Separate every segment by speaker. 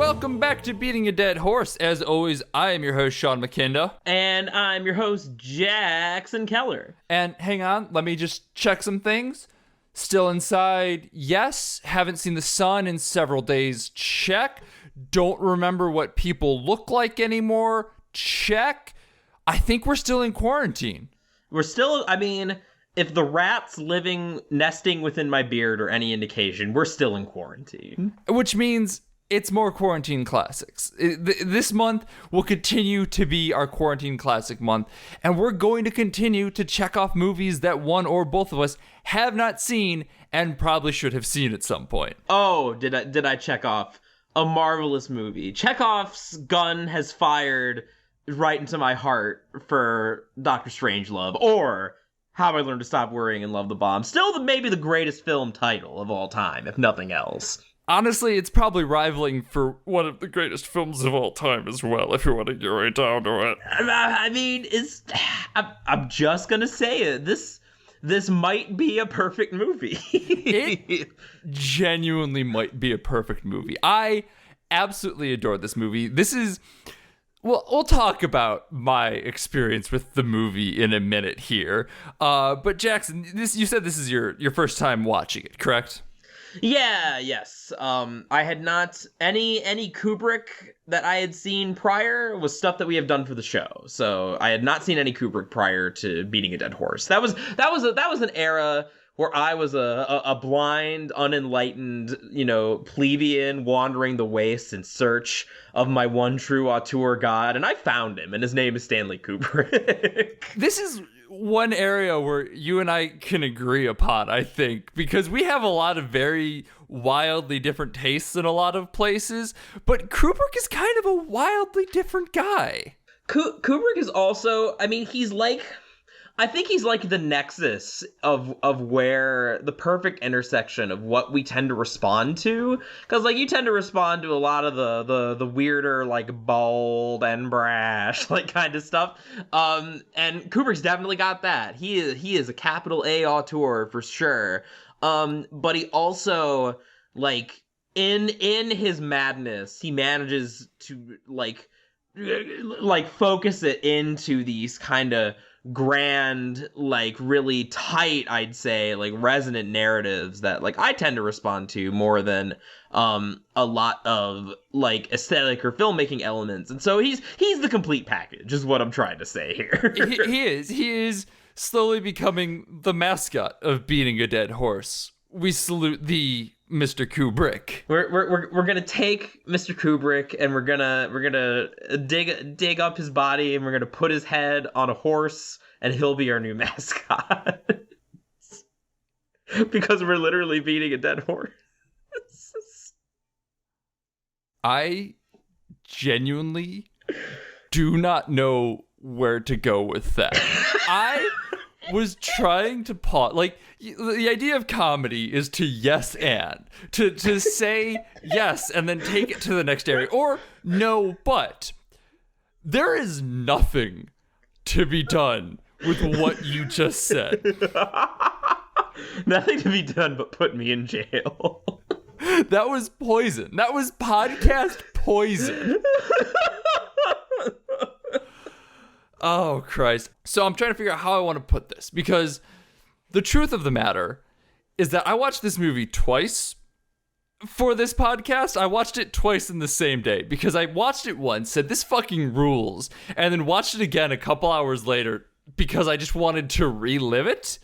Speaker 1: welcome back to Beating a Dead Horse. As always, I am your host, Sean McKinda.
Speaker 2: And I'm your host, Jackson Keller.
Speaker 1: And hang on, let me just check some things. Still inside, yes. Haven't seen the sun in several days, check. Don't remember what people look like anymore, check. I think we're still in quarantine.
Speaker 2: We're still, if the rats nesting within my beard are any indication, we're still in quarantine.
Speaker 1: Which means it's more quarantine classics. This month will continue to be our quarantine classic month, and we're going to continue to check off movies that one or both of us have not seen and probably should have seen at some point.
Speaker 2: Oh, did I check off a marvelous movie? Chekhov's gun has fired right into my heart for Dr. Strangelove, or How I Learned to Stop Worrying and Love the Bomb. Still maybe the greatest film title of all time, if nothing else.
Speaker 1: Honestly, it's probably rivaling for one of the greatest films of all time as well, if you want to get right down to it.
Speaker 2: I'm just gonna say it. This might be a perfect movie.
Speaker 1: It genuinely might be a perfect movie. I absolutely adore this movie. We'll talk about my experience with the movie in a minute here. But Jackson, you said this is your first time watching it, correct?
Speaker 2: Yes. I had not any Kubrick that I had seen prior was stuff that we have done for the show. So I had not seen any Kubrick prior to Beating a Dead Horse. That was an era where I was a blind, unenlightened, plebeian wandering the wastes in search of my one true auteur god, and I found him, and his name is Stanley Kubrick.
Speaker 1: This is one area where you and I can agree upon, I think, because we have a lot of very wildly different tastes in a lot of places, but Kubrick is kind of a wildly different guy.
Speaker 2: Kubrick is also, I think he's like the nexus of where the perfect intersection of what we tend to respond to. Because, you tend to respond to a lot of the weirder, bold and brash, kind of stuff. And Kubrick's definitely got that. He is a capital A auteur for sure. But he also, in his madness, he manages to, focus it into these kind of grand, really tight, I'd say, resonant narratives that I tend to respond to more than a lot of aesthetic or filmmaking elements. And so he's the complete package is what I'm trying to say here.
Speaker 1: He is slowly becoming the mascot of Beating a Dead Horse. We salute thee, Mr. Kubrick.
Speaker 2: We're gonna take Mr. Kubrick and we're gonna dig up his body and we're gonna put his head on a horse and he'll be our new mascot. Because we're literally beating a dead horse.
Speaker 1: I genuinely do not know where to go with that. I was trying to pause. The idea of comedy is to yes and. To say yes and then take it to the next area. Or no, but. There is nothing to be done with what you just said.
Speaker 2: Nothing to be done but put me in jail.
Speaker 1: That was poison. That was podcast poison. Oh, Christ. So I'm trying to figure out how I want to put this, because the truth of the matter is that I watched this movie twice for this podcast. I watched it twice in the same day because I watched it once, said this fucking rules, and then watched it again a couple hours later because I just wanted to relive it.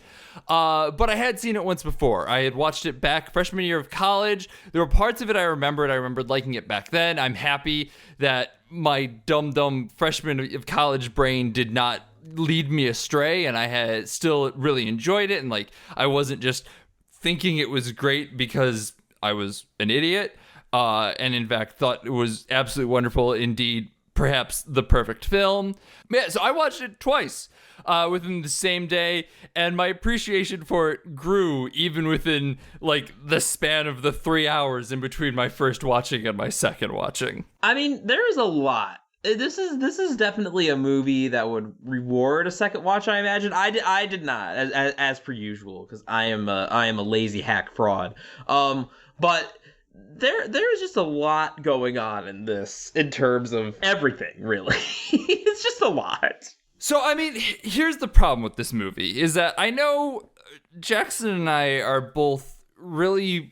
Speaker 1: But I had seen it once before. I had watched it back freshman year of college. There were parts of it I remembered. I remembered liking it back then. I'm happy that my dumb freshman of college brain did not lead me astray, and I had still really enjoyed it, and I wasn't just thinking it was great because I was an idiot, and in fact thought it was absolutely wonderful, indeed perhaps the perfect film. Yeah, so I watched it twice within the same day, and my appreciation for it grew even within the span of the 3 hours in between my first watching and my second watching.
Speaker 2: There's a lot. This is definitely a movie that would reward a second watch, I imagine. I did not, as per usual, because I am a lazy hack fraud. But there's just a lot going on in this in terms of everything, really. It's just a lot.
Speaker 1: So, I mean, here's the problem with this movie, is that I know Jackson and I are both really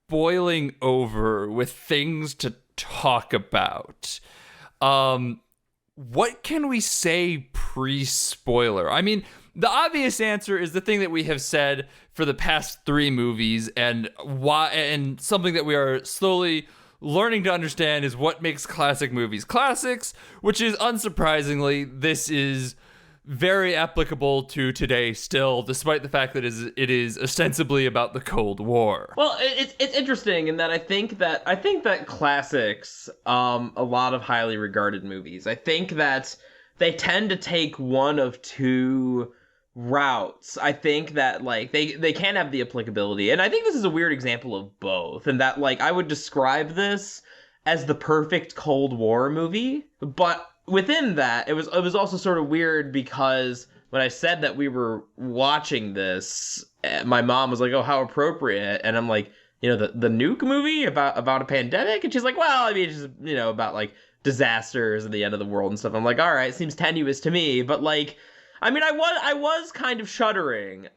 Speaker 1: boiling over with things to talk about. What can we say pre-spoiler? I mean, the obvious answer is the thing that we have said for the past 3 movies, and something that we are slowly learning to understand is what makes classic movies classics, which is, unsurprisingly, this is very applicable to today still, despite the fact that it is ostensibly about the Cold War.
Speaker 2: Well, it's interesting in that I think that classics, a lot of highly regarded movies, I think that they tend to take one of two routes. I think that like they can have the applicability, and I think this is a weird example of both, and that like I would describe this as the perfect Cold War movie, but within that, it was also sort of weird because when I said that we were watching this, my mom was like, "Oh, how appropriate!" And I'm like, the nuke movie about a pandemic, and she's like, "Well, I mean, it's just about like disasters and the end of the world and stuff." I'm like, "All right, seems tenuous to me," but like, I mean, I was kind of shuddering,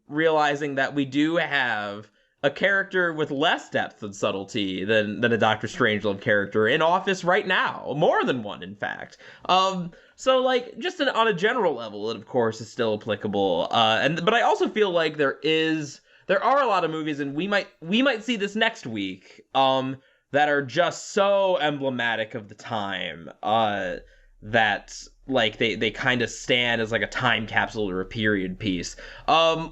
Speaker 2: realizing that we do have a character with less depth and subtlety than a Doctor Strangelove character in office right now. More than one, in fact. So, like, just on a general level, it, of course, is still applicable. But I also feel like there are a lot of movies, and we might see this next week, that are just so emblematic of the time, that, like, they kind of stand as, like, a time capsule or a period piece.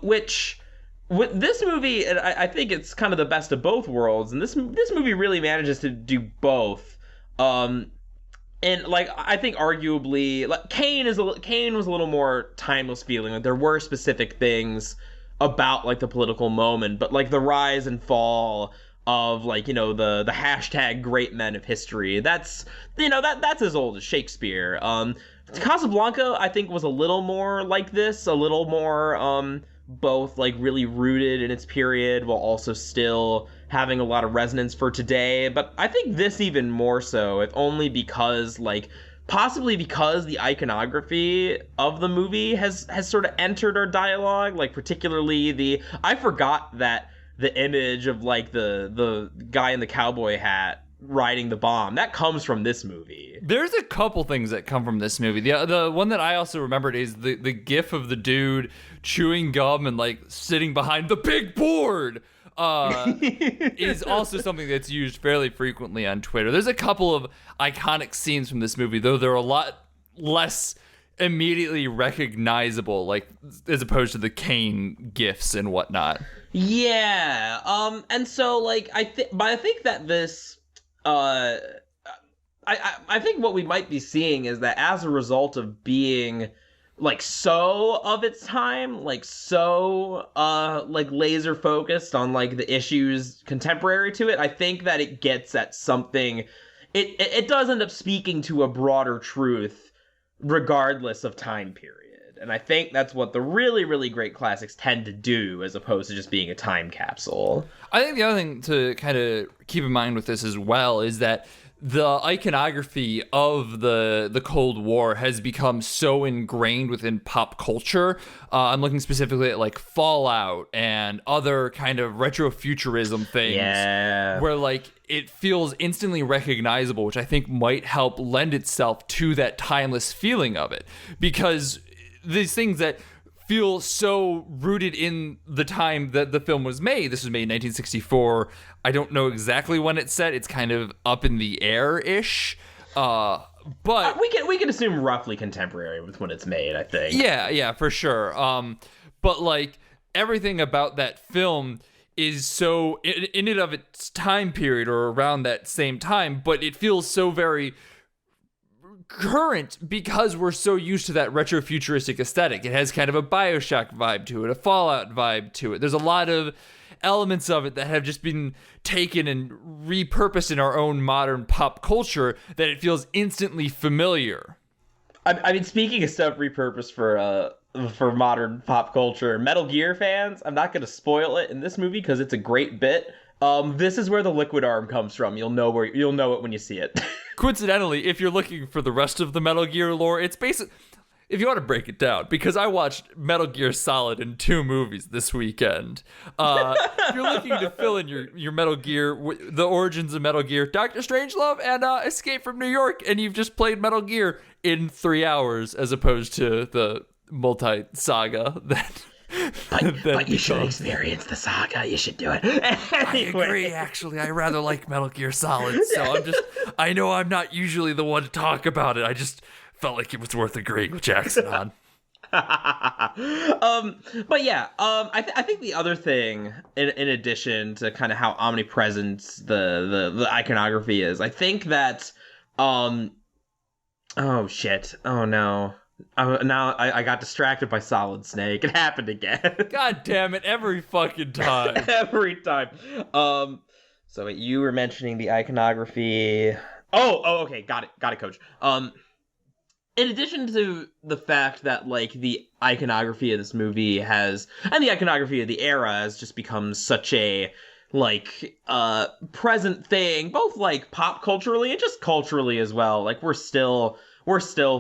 Speaker 2: Which... with this movie, I think it's kind of the best of both worlds, and this movie really manages to do both. And like I think arguably, like Kane was a little more timeless feeling. Like there were specific things about like the political moment, but like the rise and fall of like the hashtag great men of history. That's that's as old as Shakespeare. Casablanca I think was a little more like this, a little more both like really rooted in its period while also still having a lot of resonance for today. But I think this even more so, if only because like possibly because the iconography of the movie has sort of entered our dialogue, like particularly I forgot that the image of like the guy in the cowboy hat riding the bomb, that comes from this movie.
Speaker 1: There's a couple things that come from this movie. The one that I also remembered is the gif of the dude chewing gum and like sitting behind the big board is also something that's used fairly frequently on Twitter. There's a couple of iconic scenes from this movie, though they're a lot less immediately recognizable, like as opposed to the Kane gifs and whatnot.
Speaker 2: Yeah. And so like I think that this I think what we might be seeing is that as a result of being like so of its time, like so like laser focused on like the issues contemporary to it, I think that it gets at something. It does end up speaking to a broader truth regardless of time period. And I think that's what the really, really great classics tend to do, as opposed to just being a time capsule.
Speaker 1: I think the other thing to kind of keep in mind with this as well is that the iconography of the Cold War has become so ingrained within pop culture. I'm looking specifically at like Fallout and other kind of retrofuturism things, where like it feels instantly recognizable, which I think might help lend itself to that timeless feeling of it, because these things that feel so rooted in the time that the film was made. This was made in 1964. I don't know exactly when it's set. It's kind of up in the air-ish. But
Speaker 2: we can assume roughly contemporary with when it's made, I think.
Speaker 1: Yeah, for sure. But like everything about that film is so in and of its time period or around that same time, but it feels so very current because we're so used to that retrofuturistic aesthetic. It has kind of a BioShock vibe to it, a Fallout vibe to it. There's a lot of elements of it that have just been taken and repurposed in our own modern pop culture that it feels instantly familiar.
Speaker 2: I mean, speaking of stuff repurposed for modern pop culture, Metal Gear fans, I'm not going to spoil it in this movie because it's a great bit. This is where the liquid arm comes from. You'll know it when you see it.
Speaker 1: Coincidentally, if you're looking for the rest of the Metal Gear lore, it's basically, if you want to break it down, because I watched Metal Gear Solid in 2 movies this weekend. If you're looking to fill in your Metal Gear, the origins of Metal Gear, Dr. Strangelove and Escape from New York, and you've just played Metal Gear in 3 hours as opposed to the multi-saga that...
Speaker 2: But you should experience the saga. You should do it.
Speaker 1: I agree, actually. I rather like Metal Gear Solid, so I know I'm not usually the one to talk about it. I just felt like it was worth agreeing with Jackson on.
Speaker 2: But yeah, I think the other thing, in addition to kind of how omnipresent the iconography is, I think that, oh shit, oh no. Now I got distracted by Solid Snake. It happened again.
Speaker 1: God damn it, every fucking time.
Speaker 2: Every time. So you were mentioning the iconography. Oh, okay, got it, Coach. In addition to the fact that, like, the iconography of this movie and the iconography of the era has just become such a, like, present thing, both, like, pop culturally and just culturally as well. Like, we're still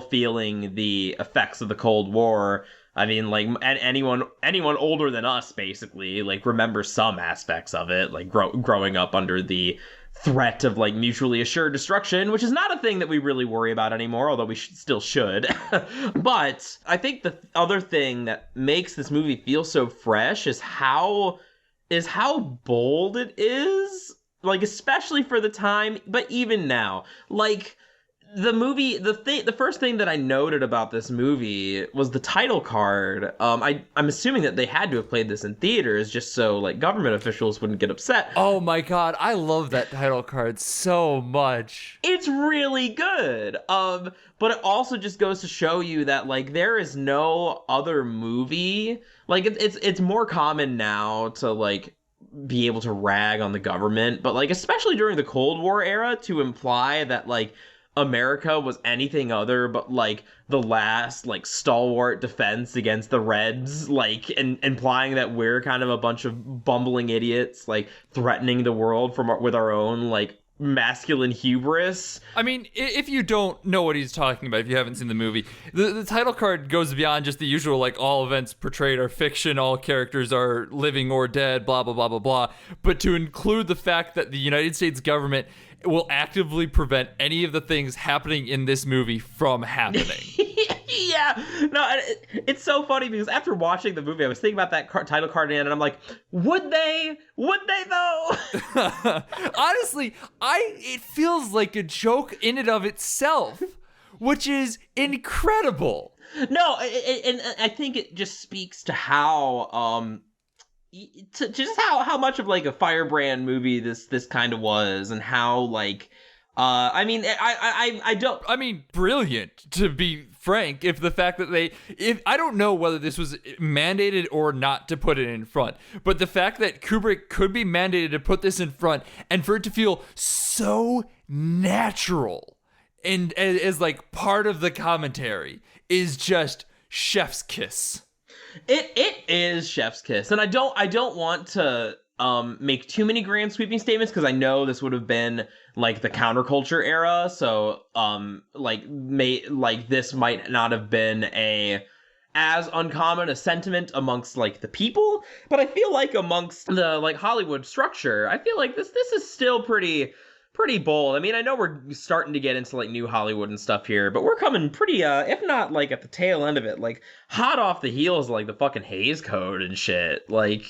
Speaker 2: feeling the effects of the Cold War. I mean, like, anyone older than us, basically, like, remembers some aspects of it, like, growing up under the threat of, like, mutually assured destruction, which is not a thing that we really worry about anymore, although we still should. But I think the other thing that makes this movie feel so fresh is how bold it is, like, especially for the time, but even now. Like, the movie, the first thing that I noted about this movie was the title card. I'm assuming that they had to have played this in theaters just so, like, government officials wouldn't get upset.
Speaker 1: Oh my god, I love that title card so much.
Speaker 2: It's really good. But it also just goes to show you that, like, there is no other movie. Like, it's more common now to, like, be able to rag on the government, but, like, especially during the Cold War era, to imply that, like, America was anything other but, like, the last, like, stalwart defense against the Reds, like, and implying that we're kind of a bunch of bumbling idiots, like, threatening the world with our own, like, masculine hubris.
Speaker 1: I mean, if you don't know what he's talking about, if you haven't seen the movie, the title card goes beyond just the usual, like, all events portrayed are fiction, all characters are living or dead, blah, blah, blah, blah, blah, but to include the fact that the United States government will actively prevent any of the things happening in this movie from happening.
Speaker 2: Yeah, no, it's so funny because after watching the movie, I was thinking about that title card in, and I'm like, would they though?
Speaker 1: Honestly, it feels like a joke in and of itself, which is incredible.
Speaker 2: No, and I think it just speaks to how just how much of, like, a firebrand movie this kind of was, and how, like, I mean, I mean,
Speaker 1: brilliant, to be frank. If the fact that I don't know whether this was mandated or not to put it in front, but the fact that Kubrick could be mandated to put this in front and for it to feel so natural and as, like, part of the commentary is just chef's kiss.
Speaker 2: It is chef's kiss, and I don't want to make too many grand sweeping statements because I know this would have been, like, the counterculture era, so this might not have been as uncommon a sentiment amongst, like, the people, but I feel like amongst the, like, Hollywood structure, I feel like this is still pretty bold. I mean, I know we're starting to get into, like, new Hollywood and stuff here, but we're coming pretty, if not, like, at the tail end of it, like, hot off the heels of, like, the fucking Hays Code and shit. Like,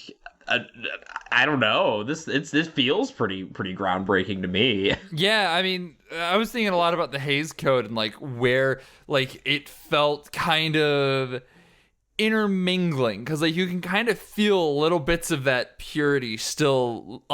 Speaker 2: I don't know. This feels pretty groundbreaking to me.
Speaker 1: Yeah, I mean, I was thinking a lot about the Hays Code and, like, where, like, it felt kind of intermingling, because, like, you can kind of feel little bits of that purity still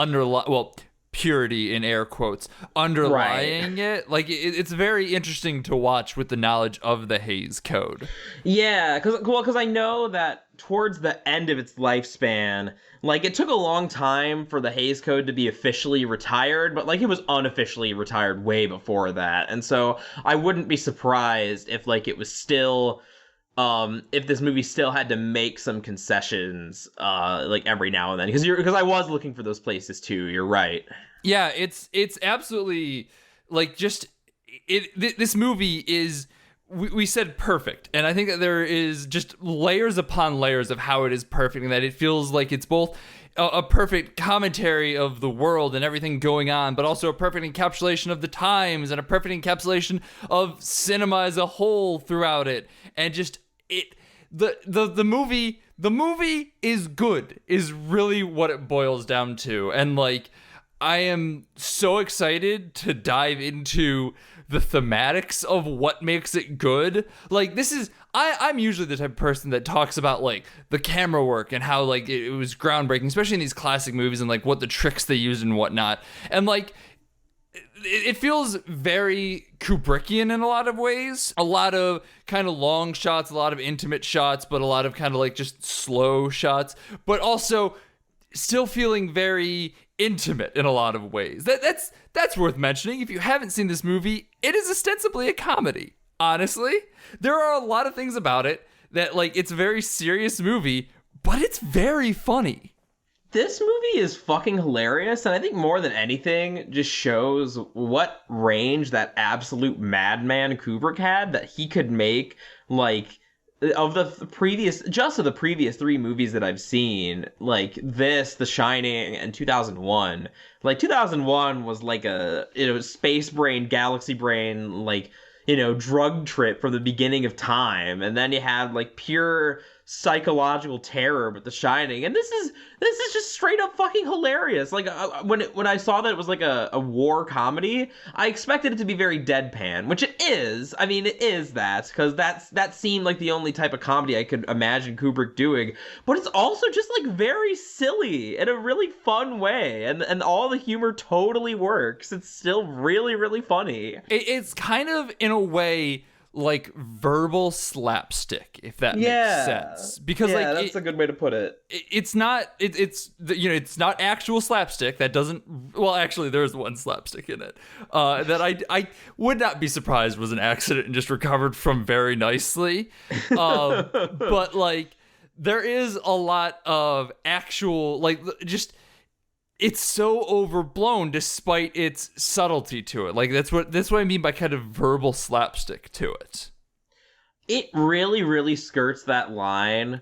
Speaker 1: purity in air quotes underlying it. Like, it's very interesting to watch with the knowledge of the Hays Code.
Speaker 2: Yeah, because I know that towards the end of its lifespan, like, it took a long time for the Hays Code to be officially retired, but, like, it was unofficially retired way before that. And so I wouldn't be surprised if, like, it was still if this movie still had to make some concessions, like every now and then, because I was looking for those places too. You're right.
Speaker 1: Yeah, it's absolutely like just this movie is we said perfect, and I think that there is just layers upon layers of how it is perfect, and that it feels like it's both a perfect commentary of the world and everything going on, but also a perfect encapsulation of the times and a perfect encapsulation of cinema as a whole throughout it, and just the movie is good is really what it boils down to. And like, I am so excited to dive into the thematics of what makes it good. Like, this is I'm usually the type of person that talks about like the camera work and how like it was groundbreaking, especially in these classic movies, and like what the tricks they used and whatnot. And like, it feels very Kubrickian in a lot of ways. A lot of kind of long shots, a lot of intimate shots, but a lot of kind of like just slow shots, but also still feeling very intimate in a lot of ways. That's worth mentioning. If you haven't seen this movie, it is ostensibly a comedy. Honestly, there are a lot of things about it that like it's a very serious movie, but it's very funny.
Speaker 2: This movie is fucking hilarious, and I think more than anything just shows what range that absolute madman Kubrick had, that he could make, like, of the previous 3 movies that I've seen, like this, The Shining, and 2001. Like, 2001 was like a, space brain, galaxy brain, like, drug trip from the beginning of time, and then you had like pure psychological terror with The Shining, and this is just straight up fucking hilarious. Like, when I saw that it was like a war comedy, I expected it to be very deadpan, which it is. I mean, it is that, because that seemed like the only type of comedy I could imagine Kubrick doing. But it's also just like very silly in a really fun way, and all the humor totally works. It's still really, really funny.
Speaker 1: It's kind of in a way like verbal slapstick, if that makes sense, because like
Speaker 2: that's a good way to put it.
Speaker 1: It's not it's not actual slapstick. That doesn't, well, actually there's one slapstick in it that I would not be surprised was an accident and just recovered from very nicely, but like there is a lot of actual, like, just, it's so overblown despite its subtlety to it. Like, that's what I mean by kind of verbal slapstick to it.
Speaker 2: It really, really skirts that line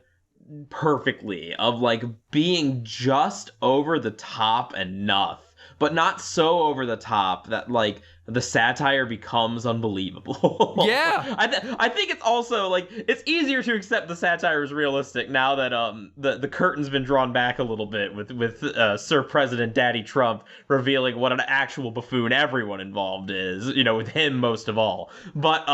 Speaker 2: perfectly of like being just over the top enough, but not so over the top that like the satire becomes unbelievable.
Speaker 1: Yeah.
Speaker 2: I think it's also like, it's easier to accept the satire is realistic now that the curtain's been drawn back a little bit with Sir President Daddy Trump revealing what an actual buffoon everyone involved is, with him most of all. But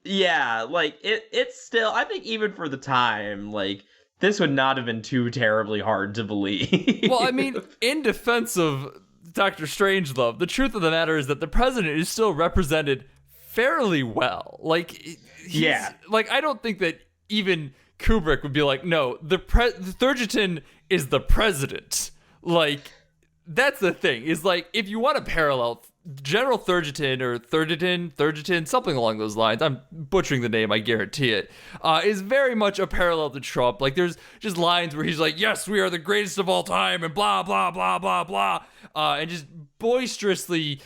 Speaker 2: yeah, like it's still, I think even for the time, like, this would not have been too terribly hard to believe.
Speaker 1: Well, I mean, in defense of Dr. Strangelove, the truth of the matter is that the president is still represented fairly well. Like, like, I don't think that even Kubrick would be like, no, the Thurgeton is the president. Like, that's the thing, is like, if you want to parallel General Thurgeton or Thurgeton, something along those lines, I'm butchering the name, I guarantee it, is very much a parallel to Trump. Like, there's just lines where he's like, yes, we are the greatest of all time, and blah, blah, blah, blah, blah, and just boisterously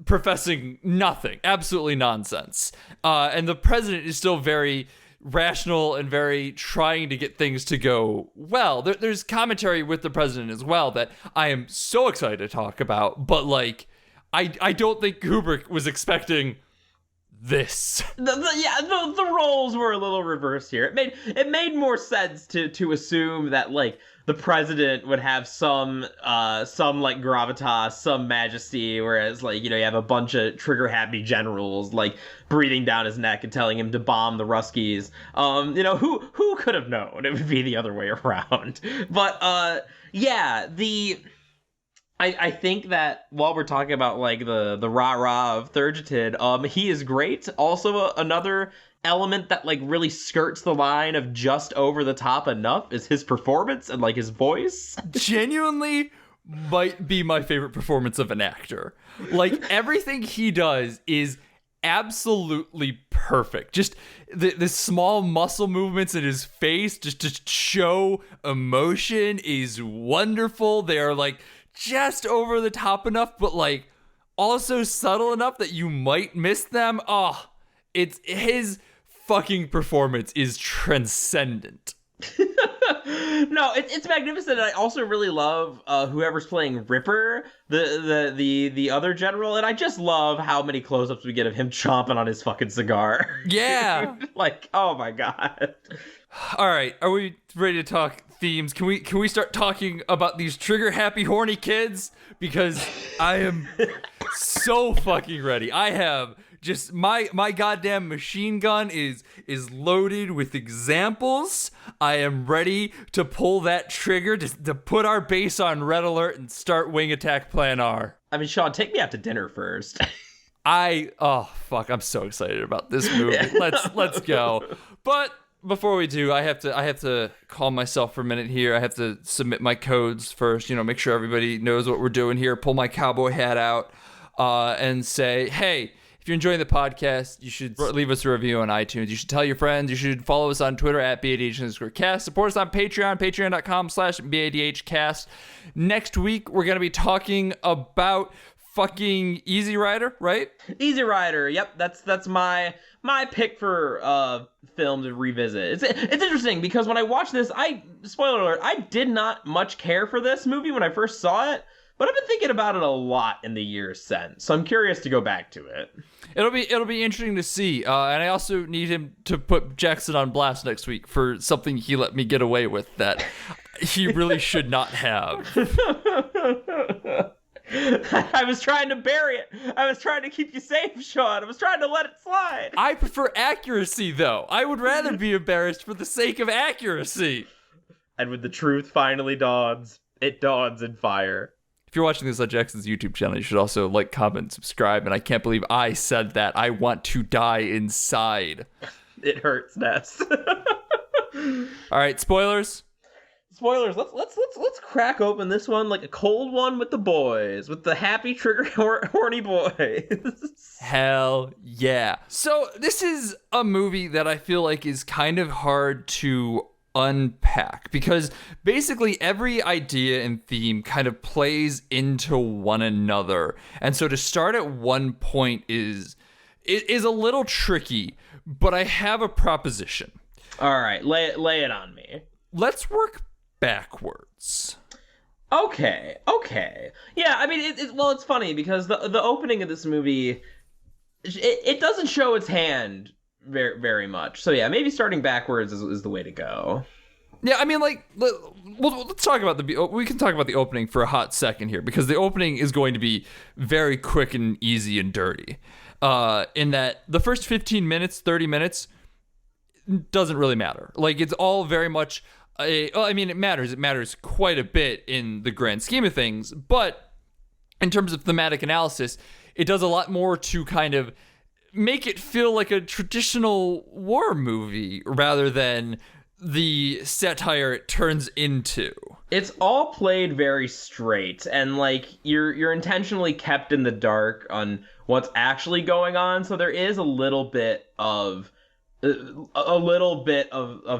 Speaker 1: professing nothing, absolutely nonsense. And the president is still very rational and very trying to get things to go well. There's commentary with the president as well that I am so excited to talk about, but like, I don't think Kubrick was expecting this.
Speaker 2: The roles were a little reversed here. It made more sense to assume that like the president would have some like gravitas, some majesty, whereas like, you have a bunch of trigger happy generals like breathing down his neck and telling him to bomb the Ruskies. Who could have known it would be the other way around? But yeah, I think that while we're talking about like the rah-rah of Thurgeton, he is great. Also, another element that like really skirts the line of just over the top enough is his performance and like his voice.
Speaker 1: Genuinely might be my favorite performance of an actor. Like, everything he does is absolutely perfect. Just the small muscle movements in his face just to show emotion is wonderful. They are like just over the top enough, but like also subtle enough that you might miss them. Oh, it's his fucking performance is transcendent.
Speaker 2: No, it's magnificent. And I also really love whoever's playing Ripper, the other general, and I just love how many close-ups we get of him chomping on his fucking cigar.
Speaker 1: Yeah.
Speaker 2: Like, oh my god.
Speaker 1: All right, are we ready to talk themes? Can we start talking about these trigger happy horny kids? Because I am so fucking ready. I have just my goddamn machine gun is loaded with examples. I am ready to pull that trigger to put our base on red alert and start Wing Attack Plan R.
Speaker 2: I mean, Sean, take me out to dinner first.
Speaker 1: Oh fuck, I'm so excited about this movie. Let's go. But before we do, I have to calm myself for a minute here. I have to submit my codes first, make sure everybody knows what we're doing here. Pull my cowboy hat out and say, hey, if you're enjoying the podcast, you should leave us a review on iTunes. You should tell your friends. You should follow us on Twitter at BADH_cast. Support us on Patreon, patreon.com/BADHcast. Next week, we're going to be talking about fucking Easy Rider, right?
Speaker 2: Easy Rider. Yep, that's my pick for film to revisit. It's interesting because when I watched this, spoiler alert, I did not much care for this movie when I first saw it, but I've been thinking about it a lot in the years since. So I'm curious to go back to it.
Speaker 1: It'll be interesting to see. And I also need him to put Jackson on blast next week for something he let me get away with that he really should not have.
Speaker 2: I was trying to bury it. I was trying to keep you safe, Sean. I was trying to let it slide.
Speaker 1: I prefer accuracy, though. I would rather be embarrassed for the sake of accuracy.
Speaker 2: And when the truth finally dawns, it dawns in fire.
Speaker 1: If you're watching this on Jackson's YouTube channel, you should also like, comment, subscribe. And I can't believe I said that. I want to die inside.
Speaker 2: It hurts, Ness.
Speaker 1: All right, spoilers.
Speaker 2: Spoilers. Let's crack open this one like a cold one with the boys, with the happy trigger horny boys.
Speaker 1: Hell yeah. So this is a movie that I feel like is kind of hard to unpack because basically every idea and theme kind of plays into one another. And so to start at one point is a little tricky, but I have a proposition.
Speaker 2: All right, lay it on me.
Speaker 1: Let's work backwards.
Speaker 2: Okay. Yeah, I mean, it's funny because the opening of this movie, it doesn't show its hand very, very much. So yeah, maybe starting backwards is the way to go. Yeah, I mean, like,
Speaker 1: let's talk about we can talk about the opening for a hot second here because the opening is going to be very quick and easy and dirty. In that the first 15 minutes, 30 minutes doesn't really matter. Like, it's all very much it matters. It matters quite a bit in the grand scheme of things, but in terms of thematic analysis, it does a lot more to kind of make it feel like a traditional war movie rather than the satire it turns into.
Speaker 2: It's all played very straight, and like you're intentionally kept in the dark on what's actually going on, so there is a little bit of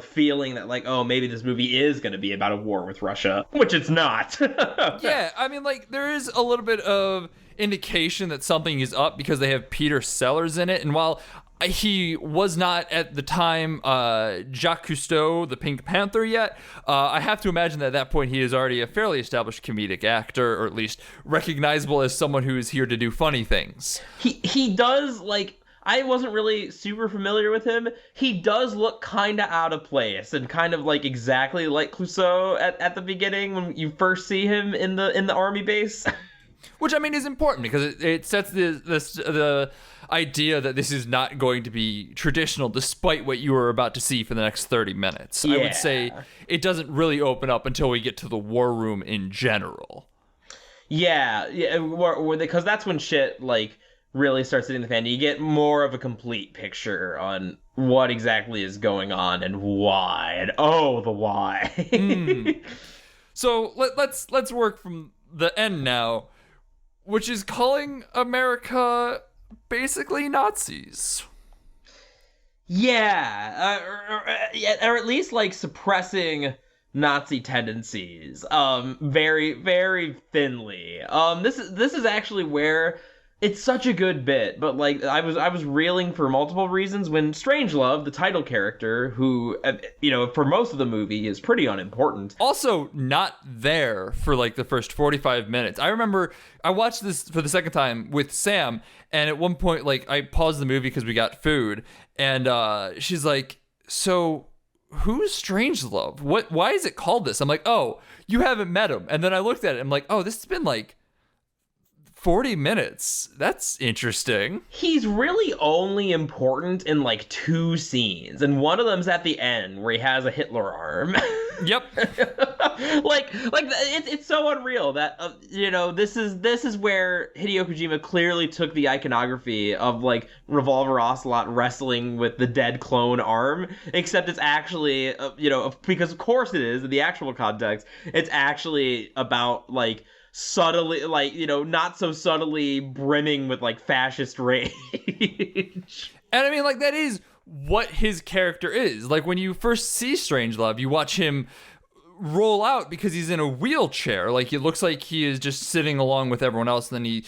Speaker 2: feeling that like, oh, maybe this movie is going to be about a war with Russia, which it's not.
Speaker 1: Yeah, I mean, like, there is a little bit of indication that something is up because they have Peter Sellers in it, and while he was not at the time Jacques Cousteau, the Pink Panther yet, I have to imagine that at that point he is already a fairly established comedic actor, or at least recognizable as someone who is here to do funny things.
Speaker 2: He does, like, I wasn't really super familiar with him. He does look kind of out of place and kind of like exactly like Clouseau at the beginning when you first see him in the army base.
Speaker 1: Which, I mean, is important because it sets the idea that this is not going to be traditional despite what you are about to see for the next 30 minutes. Yeah. I would say it doesn't really open up until we get to the war room in general.
Speaker 2: Yeah, because that's when shit, like, really starts hitting the fan. You get more of a complete picture on what exactly is going on and why, and the why.
Speaker 1: So let's work from the end now, which is calling America basically Nazis.
Speaker 2: Yeah, or at least like suppressing Nazi tendencies, very very thinly. This is actually where it's such a good bit, but like I was reeling for multiple reasons when Strangelove, the title character, who for most of the movie is pretty unimportant.
Speaker 1: Also not there for like the first 45 minutes. I remember I watched this for the second time with Sam, and at one point like I paused the movie because we got food, and she's like, "So who's Strangelove? Why is it called this?" I'm like, "Oh, you haven't met him." And then I looked at it, I'm like, "Oh, this has been like 40 minutes. That's interesting."
Speaker 2: He's really only important in like 2 scenes, and one of them's at the end where he has a Hitler arm.
Speaker 1: Yep.
Speaker 2: It's so unreal that this is where Hideo Kojima clearly took the iconography of like Revolver Ocelot wrestling with the dead clone arm, except it's actually because of course it is in the actual context, it's actually about like subtly, like, not so subtly brimming with like fascist rage.
Speaker 1: And I mean, like, that is what his character is. Like, when you first see Strangelove, you watch him roll out because he's in a wheelchair. Like, it looks like he is just sitting along with everyone else, and then he,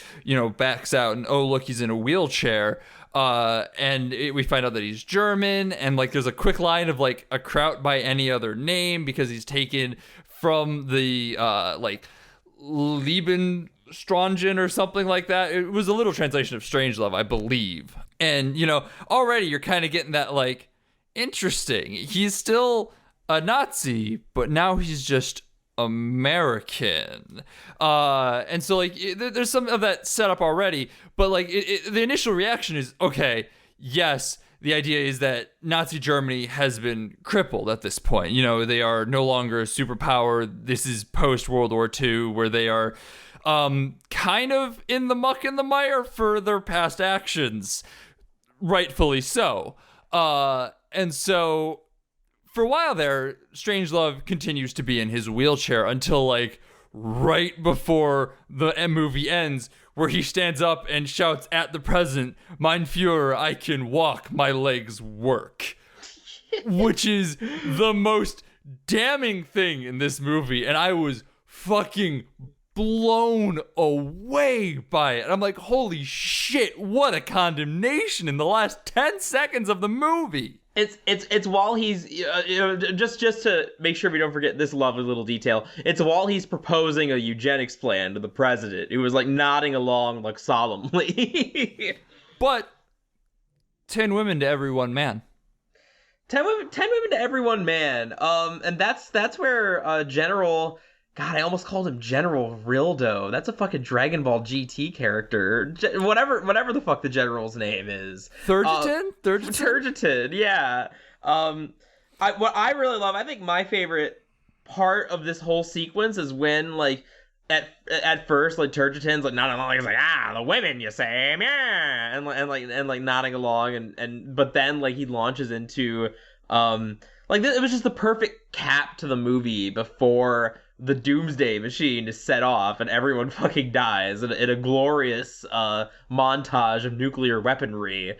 Speaker 1: backs out, and oh, look, he's in a wheelchair. We find out that he's German, and like, there's a quick line of like a Kraut by any other name because he's taken from the Liebenstrongen or something like that. It was a little translation of Strangelove, I believe. And, already you're kind of getting that, like, interesting. He's still a Nazi, but now he's just American. And so, like, there's some of that set up already, but, like, the initial reaction is, okay, yes, the idea is that Nazi Germany has been crippled at this point. They are no longer a superpower. This is post-World War II, where they are kind of in the muck and the mire for their past actions. Rightfully so. And so, for a while there, Strangelove continues to be in his wheelchair until, like, right before the movie ends, where he stands up and shouts at the president, "Mein Führer, I can walk, my legs work." Which is the most damning thing in this movie, and I was fucking blown away by it. I'm like, holy shit, what a condemnation in the last 10 seconds of the movie.
Speaker 2: It's while he's just to make sure we don't forget this lovely little detail. It's while he's proposing a eugenics plan to the president. It was like nodding along like solemnly.
Speaker 1: But 10 women to every one man.
Speaker 2: 10 women to every one man. And that's where General. God, I almost called him General Rildo. That's a fucking Dragon Ball GT character. Whatever the fuck the general's name is.
Speaker 1: Turgitin,
Speaker 2: yeah. What I really love, I think my favorite part of this whole sequence is when, like, at first, like, Turgitin's like nodding along. He's like, the women, you say, yeah, and nodding along, but then like he launches into it was just the perfect cap to the movie before the doomsday machine is set off and everyone fucking dies in a glorious montage of nuclear weaponry.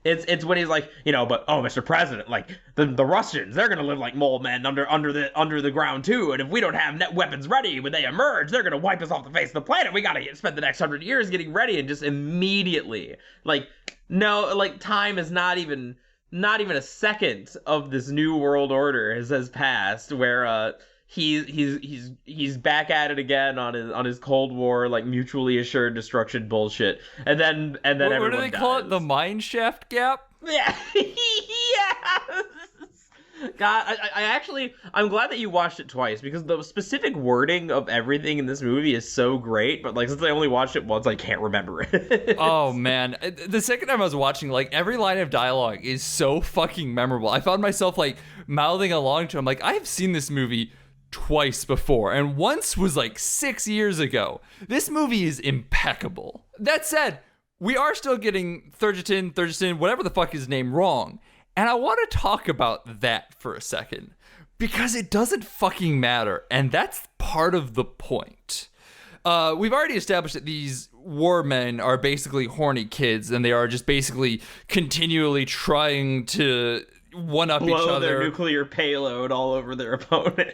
Speaker 2: It's when he's like, but oh, Mr. President, like the Russians, they're gonna live like mole men under the ground too, and if we don't have net weapons ready when they emerge, they're gonna wipe us off the face of the planet. We gotta spend the next 100 years getting ready, and just immediately, like, no, like, time is not even a second of this new world order has passed, where he's back at it again on his Cold War, like, mutually assured destruction bullshit, and then everyone
Speaker 1: what do they call it? The mine shaft gap?
Speaker 2: Yeah. Yes. God, I'm glad that you watched it twice, because the specific wording of everything in this movie is so great, but like, since I only watched it once, I can't remember it.
Speaker 1: Oh man, the second time I was watching, like, every line of dialogue is so fucking memorable. I found myself like mouthing along to him, like, I've seen this movie twice before, and once was like 6 years ago. This movie is impeccable. That said, we are still getting Turgitin, whatever the fuck his name, wrong. And I want to talk about that for a second, because it doesn't fucking matter, and that's part of the point. we've already established that these war men are basically horny kids, and they are just basically continually trying to one-up each other.
Speaker 2: Blow their nuclear payload all over their opponent.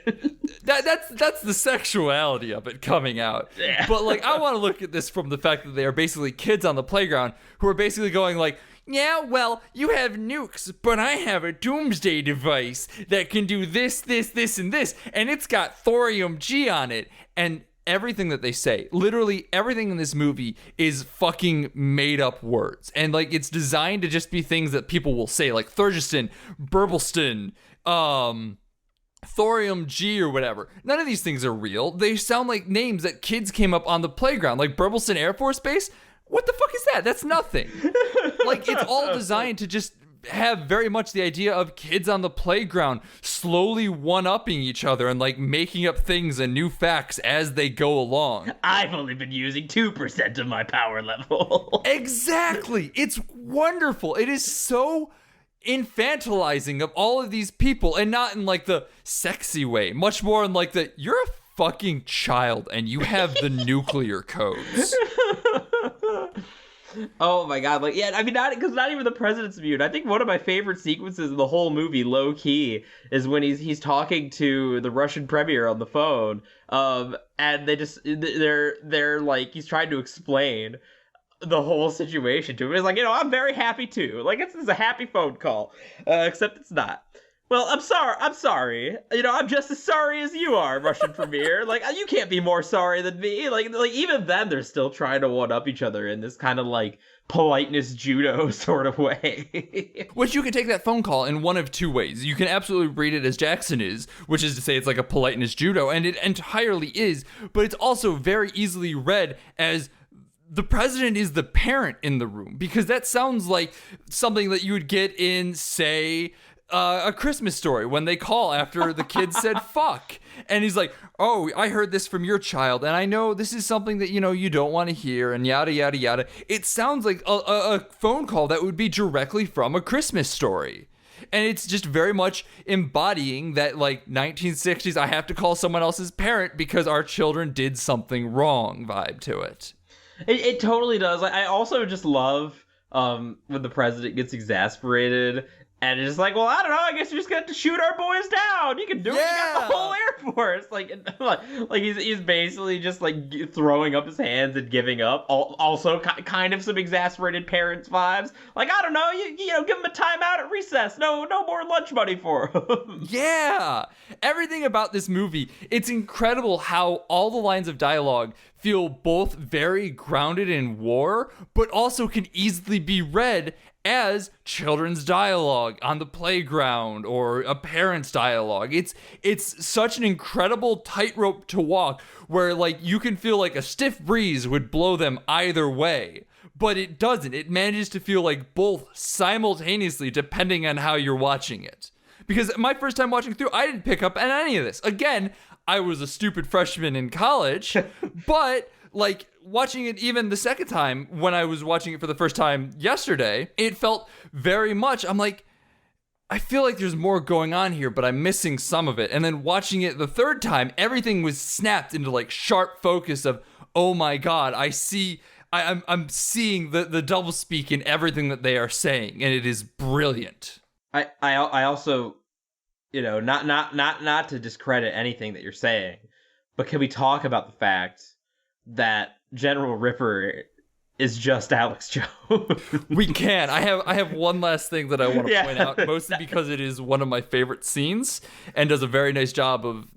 Speaker 1: That's the sexuality of it coming out.
Speaker 2: Yeah.
Speaker 1: But like, I want to look at this from the fact that they are basically kids on the playground who are basically going like, yeah, well, you have nukes, but I have a doomsday device that can do this, this, this, and this, and it's got thorium G on it. And everything that they say, literally everything in this movie, is fucking made up words. And like, it's designed to just be things that people will say, like Thurgeston, Burbleston, thorium G or whatever. None of these things are real. They sound like names that kids came up on the playground, like Burbleston Air Force Base. What the fuck is that? That's nothing. Like, it's all designed to just have very much the idea of kids on the playground slowly one-upping each other and like making up things and new facts as they go along.
Speaker 2: I've only been using 2% of my power level.
Speaker 1: Exactly. It's wonderful. It is so infantilizing of all of these people, and not in like the sexy way, much more in like the, you're a fucking child and you have the nuclear codes.
Speaker 2: Oh my god, like, yeah, I mean, not even the president's immune. I think one of my favorite sequences in the whole movie, low key, is when he's talking to the Russian premier on the phone, and they're like, he's trying to explain the whole situation to him. It's like, I'm very happy too. Like, it's a happy phone call, except it's not. Well, I'm sorry. I'm just as sorry as you are, Russian premier. Like, you can't be more sorry than me. Like even then, they're still trying to one-up each other in this kind of, like, politeness judo sort of way.
Speaker 1: Which you can take that phone call in one of two ways. You can absolutely read it as Jackson is, which is to say it's like a politeness judo, and it entirely is, but it's also very easily read as the president is the parent in the room, because that sounds like something that you would get in, say, A Christmas Story, when they call after the kid said fuck, and he's like, oh, I heard this from your child, and I know this is something that you don't want to hear, and yada yada yada. It sounds like a phone call that would be directly from A Christmas Story, and it's just very much embodying that like 1960s I have to call someone else's parent because our children did something wrong vibe to it.
Speaker 2: It totally does. Like, I also just love when the president gets exasperated. And it's just like, well, I don't know. I guess you're just gonna have to shoot our boys down. You can do it.
Speaker 1: Yeah.
Speaker 2: You got the whole Air Force. Like he's basically just like throwing up his hands and giving up. Also, kind of some exasperated parents vibes. Like, I don't know. You give him a timeout at recess. No more lunch money for him.
Speaker 1: Yeah, everything about this movie. It's incredible how all the lines of dialogue feel both very grounded in war, but also can easily be read as children's dialogue on the playground or a parent's dialogue. It's such an incredible tightrope to walk where like you can feel like a stiff breeze would blow them either way, but it doesn't. It manages to feel like both simultaneously depending on how you're watching it. Because my first time watching through, I didn't pick up on any of this. Again, I was a stupid freshman in college, but like watching it even the second time when I was watching it for the first time yesterday, it felt very much, I'm like, I feel like there's more going on here, but I'm missing some of it. And then watching it the third time, everything was snapped into like sharp focus of, oh my God, I'm seeing the double speak in everything that they are saying, and it is brilliant.
Speaker 2: I also, not to discredit anything that you're saying, but can we talk about the fact that General Ripper is just Alex Jones?
Speaker 1: We can. I have one last thing that I want to point out, mostly because it is one of my favorite scenes and does a very nice job of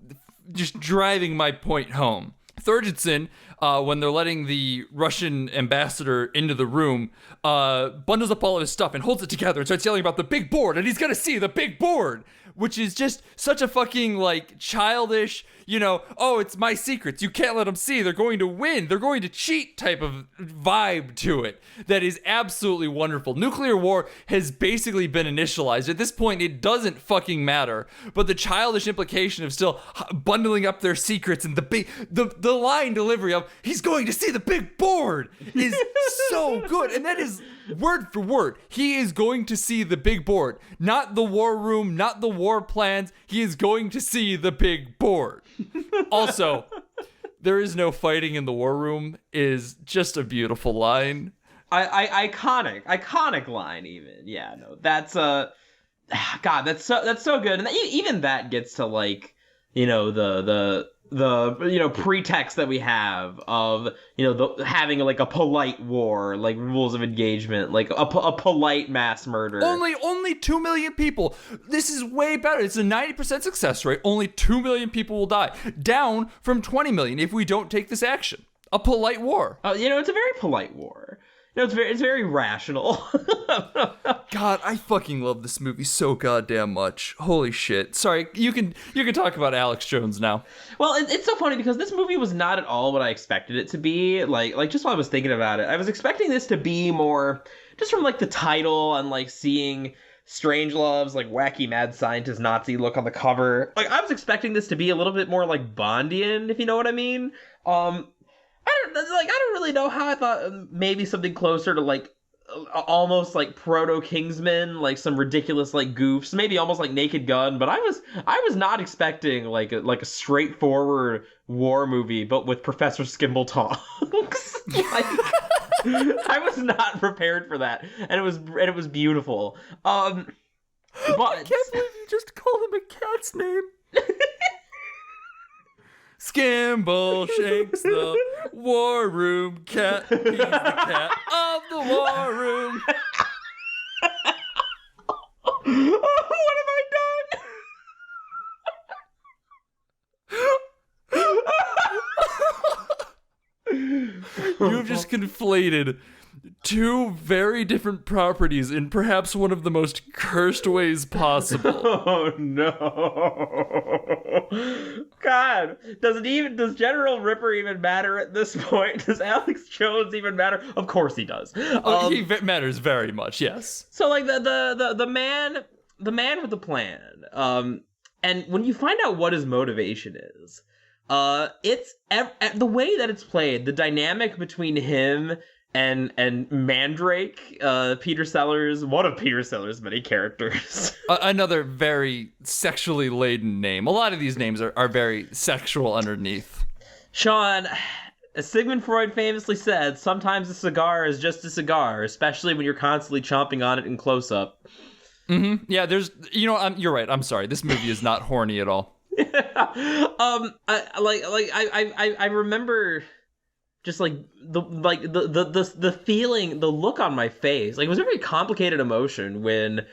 Speaker 1: just driving my point home. Thurgeston, when they're letting the Russian ambassador into the room, bundles up all of his stuff and holds it together and starts yelling about the big board, and he's gonna see the big board, which is just such a fucking like childish, oh, it's my secrets, you can't let them see, they're going to win, they're going to cheat type of vibe to it that is absolutely wonderful. Nuclear war has basically been initialized. At this point, it doesn't fucking matter, but the childish implication of still bundling up their secrets and the line delivery of he's going to see the big board is so good, and that is word for word. He is going to see the big board, not the war room, not the war plans. He is going to see the big board. Also, "There is no fighting in the war room" is just a beautiful line.
Speaker 2: Iconic line even. Yeah, no, that's God, that's so good, and even that gets to like, the pretext that we have of having like a polite war, like rules of engagement, like a polite mass murder.
Speaker 1: Only 2 million people. This is way better. It's a 90% success rate. Only 2 million people will die, down from 20 million if we don't take this action. A polite war.
Speaker 2: It's a very polite war. It's very rational.
Speaker 1: God, I fucking love this movie so goddamn much. Holy shit. Sorry, you can talk about Alex Jones now.
Speaker 2: Well, it's so funny because this movie was not at all what I expected it to be. Like just while I was thinking about it, I was expecting this to be more just from like the title and like seeing Strangelove's like wacky mad scientist Nazi look on the cover. Like I was expecting this to be a little bit more like Bondian, if you know what I mean. I don't really know how. I thought maybe something closer to like almost like proto Kingsman, like some ridiculous like goofs, maybe almost like Naked Gun. But I was not expecting like a straightforward war movie, but with Professor Skimble tongs. I was not prepared for that, and it was beautiful. But
Speaker 1: I can't believe you just called him a cat's name. Skimble shakes the war room cat. He's the cat of the war room.
Speaker 2: What have I
Speaker 1: done? You've just conflated two very different properties in perhaps one of the most cursed ways possible.
Speaker 2: Oh no. God, does General Ripper even matter at this point? Does Alex Jones even matter? Of course he does.
Speaker 1: He matters very much, yes.
Speaker 2: So like the man with the plan. And when you find out what his motivation is, it's the way that it's played, the dynamic between him and Mandrake, Peter Sellers, one of Peter Sellers' many characters.
Speaker 1: Another very sexually laden name. A lot of these names are very sexual underneath.
Speaker 2: Sean, as Sigmund Freud famously said, sometimes a cigar is just a cigar, especially when you're constantly chomping on it in close-up.
Speaker 1: Mm-hmm. Yeah, you're right. I'm sorry. This movie is not horny at all.
Speaker 2: I remember just like the feeling, the look on my face. Like it was a very complicated emotion when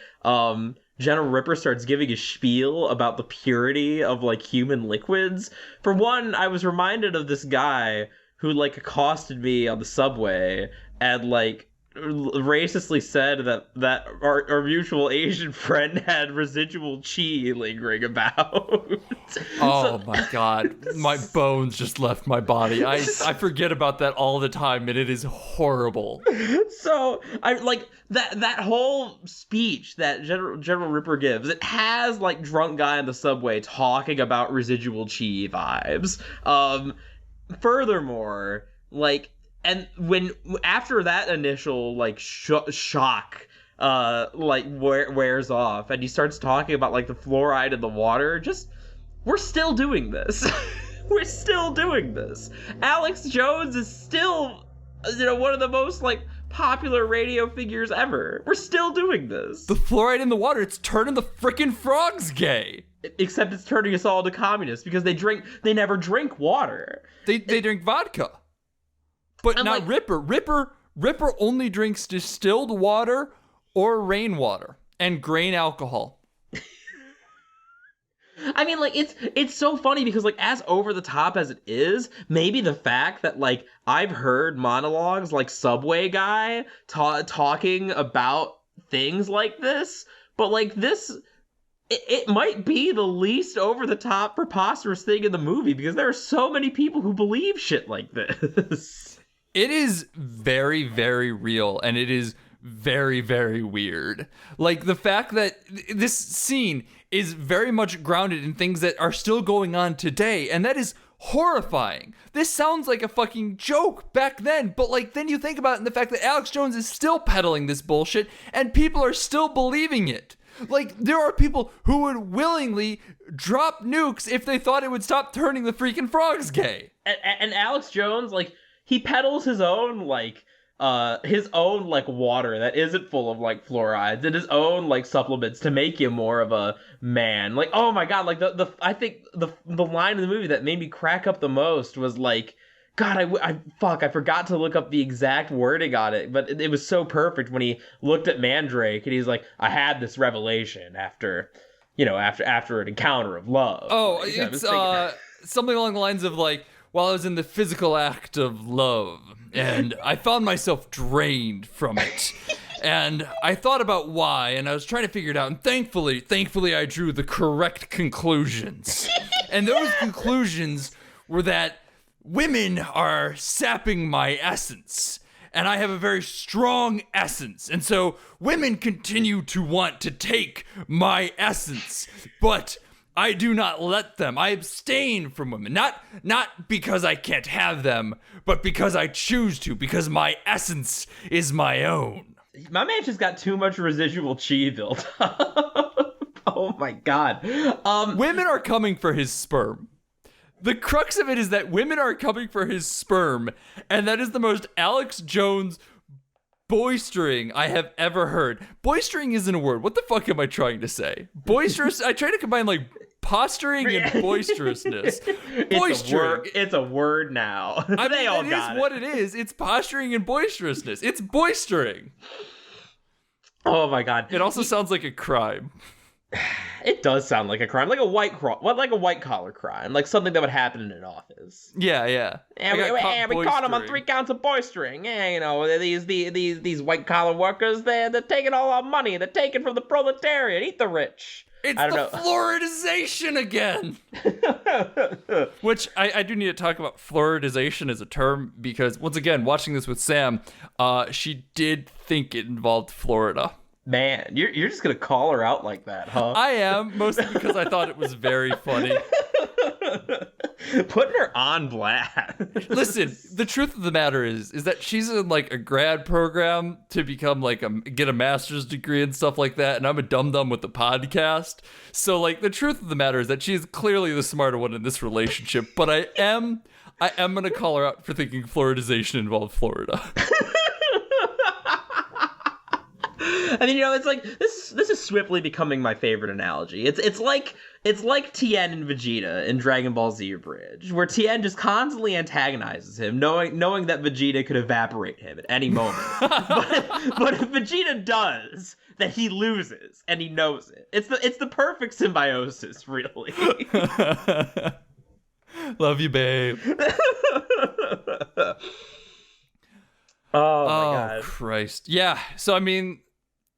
Speaker 2: General Ripper starts giving a spiel about the purity of like human liquids. For one, I was reminded of this guy who like accosted me on the subway and like racistly said that our mutual Asian friend had residual chi lingering about.
Speaker 1: My God, my bones just left my body. I forget about that all the time, and it is horrible.
Speaker 2: So I like that whole speech that General Ripper gives. It has like drunk guy on the subway talking about residual chi vibes. Furthermore, like. And after that initial like shock wears off, and he starts talking about like the fluoride in the water, we're still doing this. We're still doing this. Alex Jones is still one of the most like popular radio figures ever. We're still doing this.
Speaker 1: The fluoride in the water, it's turning the frickin' frogs gay.
Speaker 2: Except it's turning us all into communists because they never drink water.
Speaker 1: They drink vodka. But not like, Ripper. Ripper only drinks distilled water or rainwater and grain alcohol.
Speaker 2: I mean, like, it's so funny because, like, as over the top as it is, maybe the fact that, like, I've heard monologues like Subway Guy talking about things like this, but, like, this... It might be the least over-the-top preposterous thing in the movie because there are so many people who believe shit like this.
Speaker 1: It is very, very real, and it is very, very weird. Like, the fact that this scene is very much grounded in things that are still going on today, and that is horrifying. This sounds like a fucking joke back then, but, like, then you think about it and the fact that Alex Jones is still peddling this bullshit, and people are still believing it. Like, there are people who would willingly drop nukes if they thought it would stop turning the freaking frogs gay.
Speaker 2: And Alex Jones, like, he peddles his own like water that isn't full of like fluorides and his own like supplements to make him more of a man. Like, oh my god, like I think the line in the movie that made me crack up the most was like, God, I forgot to look up the exact wording on it, but it was so perfect when he looked at Mandrake and he's like, I had this revelation after an encounter of love.
Speaker 1: Oh,
Speaker 2: like,
Speaker 1: it's something along the lines of like, while I was in the physical act of love, and I found myself drained from it. And I thought about why, and I was trying to figure it out, and thankfully I drew the correct conclusions. And those conclusions were that women are sapping my essence, and I have a very strong essence, and so women continue to want to take my essence, but I do not let them. I abstain from women. Not because I can't have them, but because I choose to, because my essence is my own.
Speaker 2: My man just got too much residual chi built up. Oh my god.
Speaker 1: Women are coming for his sperm. The crux of it is that women are coming for his sperm, and that is the most Alex Jones boistering I have ever heard. Boistering isn't a word. What the fuck am I trying to say? Boisterous? I try to combine like posturing and boisterousness. Boistering.
Speaker 2: It's a word now.
Speaker 1: I
Speaker 2: They
Speaker 1: mean,
Speaker 2: all
Speaker 1: that
Speaker 2: got
Speaker 1: is what it is. It's posturing and boisterousness. It's boistering.
Speaker 2: Oh my god.
Speaker 1: It also sounds like a crime.
Speaker 2: It does sound like a crime, like a white collar crime, like something that would happen in an office.
Speaker 1: Yeah.
Speaker 2: And we caught him on 3 counts of boistering. These white collar workers, they're taking all our money. They're taking from the proletariat. Eat the rich.
Speaker 1: It's the fluoridization again. Which I do need to talk about fluoridization as a term, because once again, watching this with Sam, she did think it involved Florida.
Speaker 2: Man, you're just gonna call her out like that, huh?
Speaker 1: I am, mostly because I thought it was very funny.
Speaker 2: Putting her on blast.
Speaker 1: Listen, the truth of the matter is that she's in like a grad program to become like get a master's degree and stuff like that, and I'm a dum-dum with the podcast. So like the truth of the matter is that she's clearly the smarter one in this relationship, but I am gonna call her out for thinking fluoridization involved Florida.
Speaker 2: I mean, it's like this is swiftly becoming my favorite analogy. It's like Tien and Vegeta in Dragon Ball Z Bridge, where Tien just constantly antagonizes him, knowing that Vegeta could evaporate him at any moment. but if Vegeta does, that he loses, and he knows it. It's the perfect symbiosis, really.
Speaker 1: Love you, babe.
Speaker 2: Oh my god.
Speaker 1: Christ. Yeah. So I mean,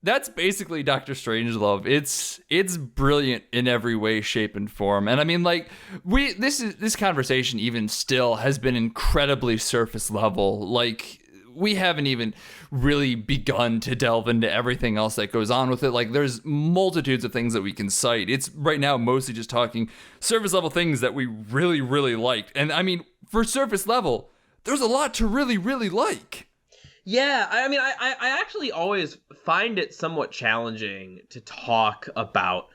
Speaker 1: that's basically Dr. Strangelove. It's brilliant in every way, shape, and form. And I mean, like, this conversation even still has been incredibly surface level. Like, we haven't even really begun to delve into everything else that goes on with it. Like, there's multitudes of things that we can cite. It's right now mostly just talking surface level things that we really, really liked. And I mean, for surface level, there's a lot to really, really like.
Speaker 2: Yeah, I mean, I actually always find it somewhat challenging to talk about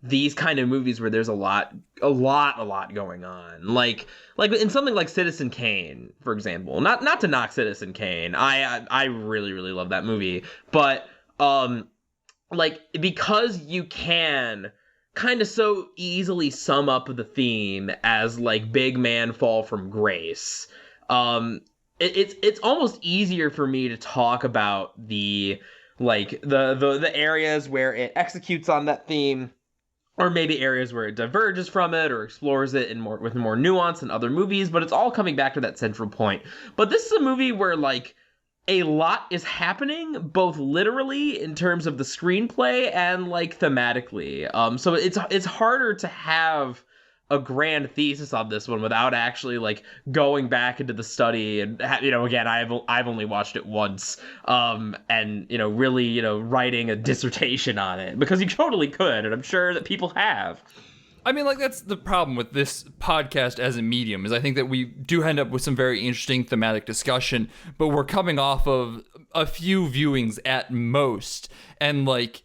Speaker 2: these kind of movies where there's a lot going on. Like in something like Citizen Kane, for example. Not to knock Citizen Kane. I really, really love that movie. But like, because you can kind of so easily sum up the theme as like big man fall from grace. It's almost easier for me to talk about the areas where it executes on that theme, or maybe areas where it diverges from it or explores it with more nuance than other movies, but it's all coming back to that central point. But this is a movie where like a lot is happening, both literally in terms of the screenplay and like thematically. So it's harder to have a grand thesis on this one without actually like going back into the study and again, I've only watched it once, and really writing a dissertation on it, because you totally could, and I'm sure that people have.
Speaker 1: I mean, like, that's the problem with this podcast as a medium, is I think that we do end up with some very interesting thematic discussion, but we're coming off of a few viewings at most, and like,